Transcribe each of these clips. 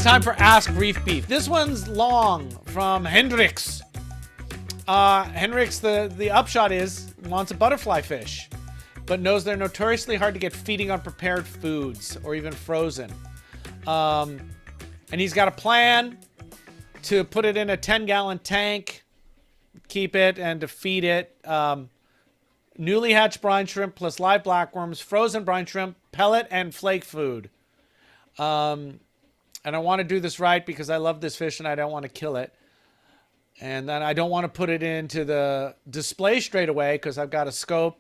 time for Ask Reef Beef. This one's long from Hendrix. Hendrix, the upshot is, wants a butterfly fish, but knows they're notoriously hard to get feeding on prepared foods or even frozen. And he's got a plan to put it in a 10-gallon tank, keep it, and to feed it. Newly hatched brine shrimp plus live blackworms, frozen brine shrimp, pellet, and flake food. And I want to do this right because I love this fish and I don't want to kill it. And then I don't want to put it into the display straight away because I've got a scope,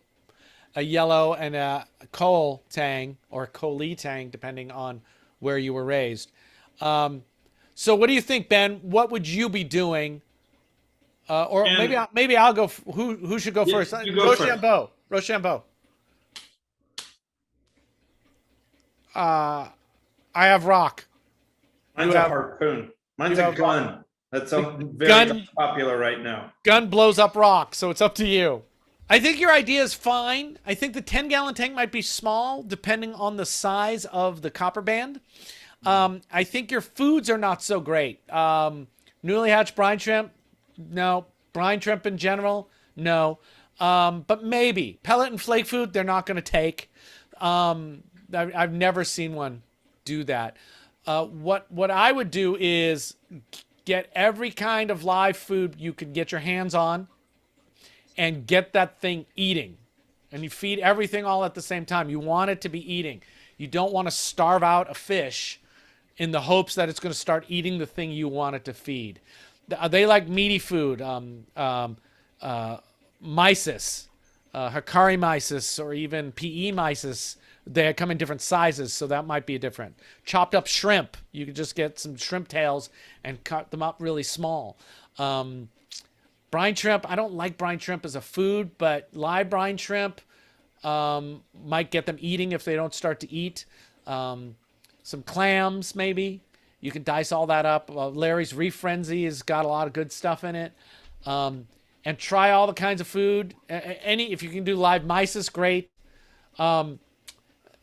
a yellow, and a coal tang or coalee tang, depending on where you were raised. So what do you think, Ben? What would you be doing? Or maybe I'll go. Who should go first? You go Rochambeau. Rochambeau. I have rock. Mine's a harpoon. Mine's a gun. That's very popular right now. Gun blows up rock, so it's up to you. I think your idea is fine. I think the 10-gallon tank might be small, depending on the size of the Copperband. I think your foods are not so great. Newly hatched brine shrimp, no. Brine shrimp in general, no. But maybe. Pellet and flake food, they're not going to take. I've never seen one do that. What I would do is get every kind of live food you can get your hands on and get that thing eating. And you feed everything all at the same time. You want it to be eating. You don't want to starve out a fish in the hopes that it's going to start eating the thing you want it to feed. They like meaty food, mysis, Hikari mysis, or even PE mysis. They come in different sizes, so that might be different. Chopped up shrimp. You could just get some shrimp tails and cut them up really small. Brine shrimp, I don't like brine shrimp as a food, but live brine shrimp might get them eating if they don't start to eat. Some clams, maybe. You can dice all that up. Larry's Reef Frenzy has got a lot of good stuff in it. And try all the kinds of food. If you can do live mysis, great.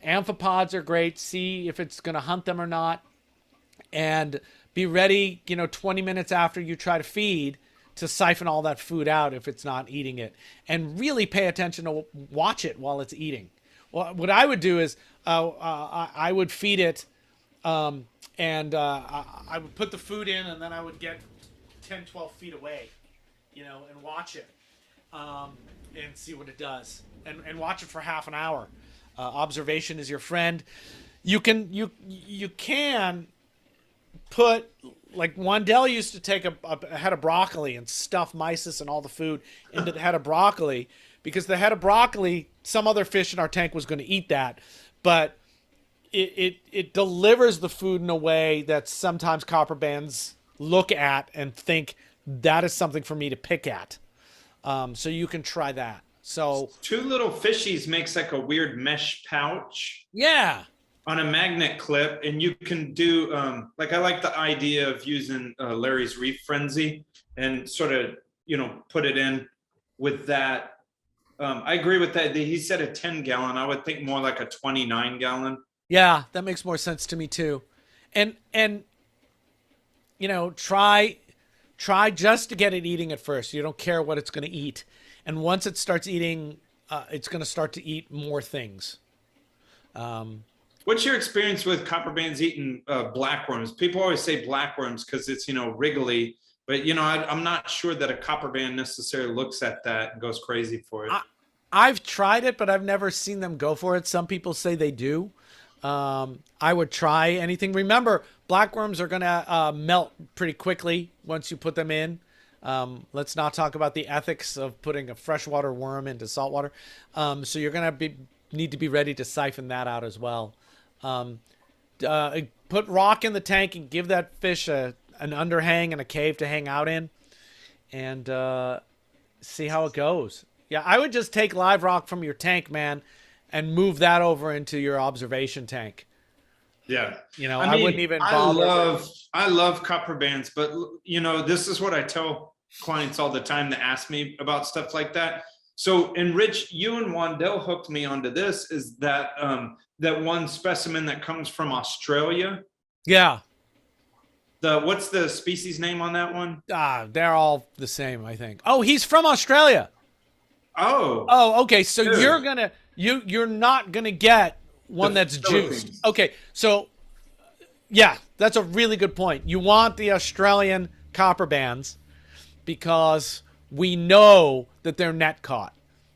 Amphipods are great. See if it's going to hunt them or not. And be ready, 20 minutes after you try to feed to siphon all that food out if it's not eating it. And really pay attention to watch it while it's eating. Well, what I would do is I would feed it and I would put the food in and then I would get 10, 12 feet away, and watch it and see what it does. And watch it for half an hour. Observation is your friend. You can put, like Wandell used to take a head of broccoli and stuff mysis and all the food into the head of broccoli, because the head of broccoli, some other fish in our tank was going to eat that, but it delivers the food in a way that sometimes copperbands look at and think that is something for me to pick at. So you can try that. So two little fishies makes like a weird mesh pouch. Yeah. On a magnet clip, and you can do like, I like the idea of using Larry's Reef Frenzy and sort of put it in with that. I agree with that. He said a 10-gallon. I would think more like a 29-gallon. Yeah, that makes more sense to me too. And try just to get it eating at first. You don't care what it's going to eat. And once it starts eating, it's going to start to eat more things. What's your experience with copperbands eating blackworms? People always say blackworms because it's, wriggly. But, I'm not sure that a copperband necessarily looks at that and goes crazy for it. I've tried it, but I've never seen them go for it. Some people say they do. I would try anything. Remember, blackworms are going to melt pretty quickly once you put them in. Let's not talk about the ethics of putting a freshwater worm into saltwater. So you're going to need to be ready to siphon that out as well. Put rock in the tank and give that fish an underhang and a cave to hang out in, and see how it goes. Yeah, I would just take live rock from your tank, man, and move that over into your observation tank. Yeah. I wouldn't even bother. I love copperbands, but this is what I tell clients all the time that ask me about stuff like that. So, and Rich, you and Wandell hooked me onto this, is that that one specimen that comes from Australia. Yeah. What's the species name on that one? They're all the same, I think. Oh, he's from Australia. Oh, Oh, okay. So good. you're not gonna get one The that's Philippines. juiced. Okay, so yeah, that's a really good point. You want the Australian copper bands because we know that they're net caught.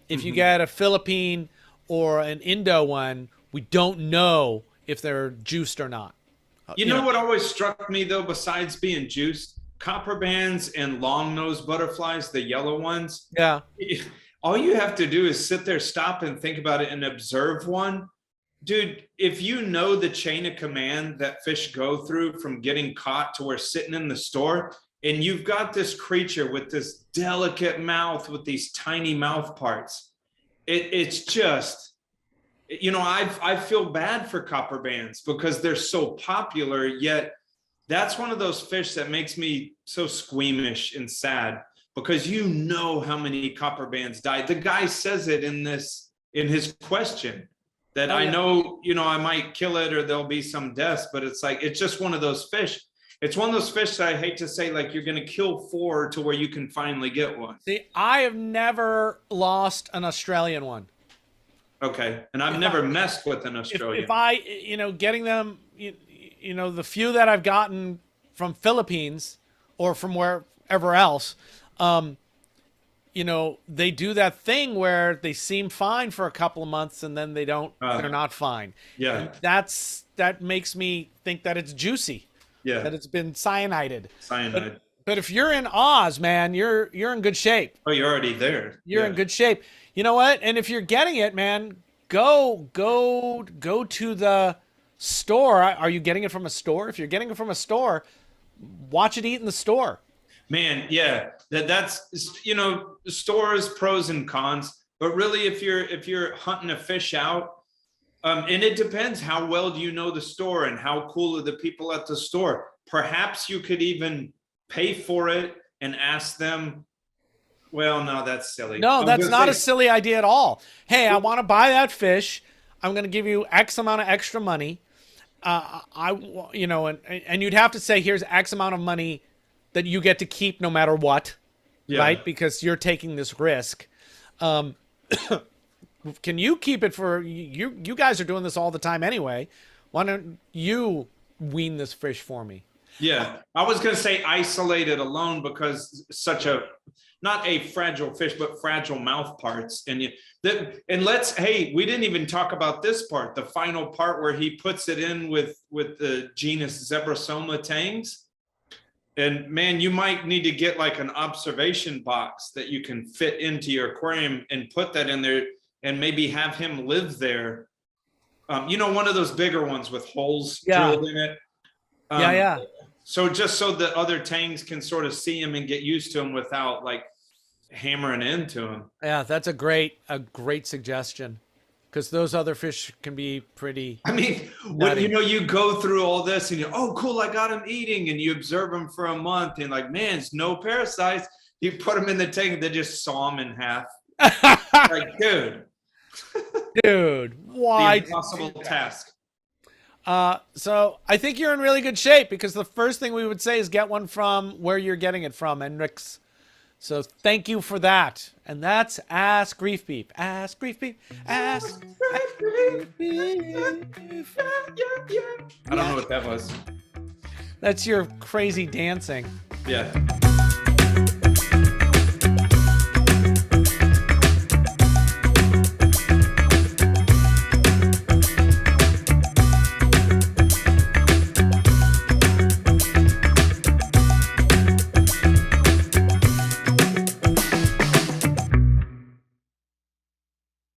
If you get a Philippine or an Indo one, we don't know if they're juiced or not. You know what always struck me though, besides being juiced? Copper bands and long nosed butterflies, the yellow ones. Yeah. All you have to do is sit there, stop and think about it and observe one. Dude, if you know the chain of command that fish go through from getting caught to where sitting in the store, and you've got this creature with this delicate mouth with these tiny mouth parts, it's just, you know, I feel bad for copper bands because they're so popular, yet that's one of those fish that makes me so squeamish and sad because you know how many copper bands died. The guy says it in his question that I know, you know, I might kill it or there'll be some deaths, but it's like, it's just one of those fish. It's one of those fish that I hate to say, like, you're going to kill 4 to where you can finally get one. See, I have never lost an Australian one. Okay. And I've never messed with an Australian. If I, you know, getting them, you know, the few that I've gotten from Philippines or from wherever else, you know, they do that thing where they seem fine for a couple of months and then they don't, they're not fine. Yeah. And that makes me think that it's juicy. Yeah. That it's been cyanided. Cyanide. But if you're in Oz, man, you're in good shape. Oh, you're already there. You're in good shape. You know what? And if you're getting it, man, go to the store. Are you getting it from a store? If you're getting it from a store, watch it eat in the store. Man, yeah. That's, you know, stores, pros and cons. But really, if you're hunting a fish out, and it depends how well do you know the store and how cool are the people at the store. Perhaps you could even pay for it and ask them. Well, no, that's silly. No, that's not a silly idea at all. Hey, I want to buy that fish. I'm going to give you X amount of extra money. You know, and you'd have to say, here's X amount of money that you get to keep no matter what, right? Because you're taking this risk. Can you keep it for you? You guys are doing this all the time anyway. Why don't you wean this fish for me? Yeah, I was going to say isolated alone because such a, not a fragile fish, but fragile mouth parts. And hey, we didn't even talk about this part, the final part where he puts it in with the genus Zebrasoma tangs. And man, you might need to get like an observation box that you can fit into your aquarium and put that in there and maybe have him live there. You know, one of those bigger ones with holes drilled in it. So just so the other tangs can sort of see him and get used to him without like hammering into him. Yeah, that's a great suggestion. Because those other fish can be pretty. I mean, when you know, you go through all this and oh, cool, I got him eating, and you observe him for a month, and like, man, it's no parasites. You put him in the tank, and they just saw him in half. Like, dude, why? The impossible task. So I think you're in really good shape because the first thing we would say is get one from where you're getting it from, Enrix. So thank you for that. And that's Ask Reef Beef. Ask Reef Beef. Ask Reef Beef. I don't know what that was. That's your crazy dancing. Yeah.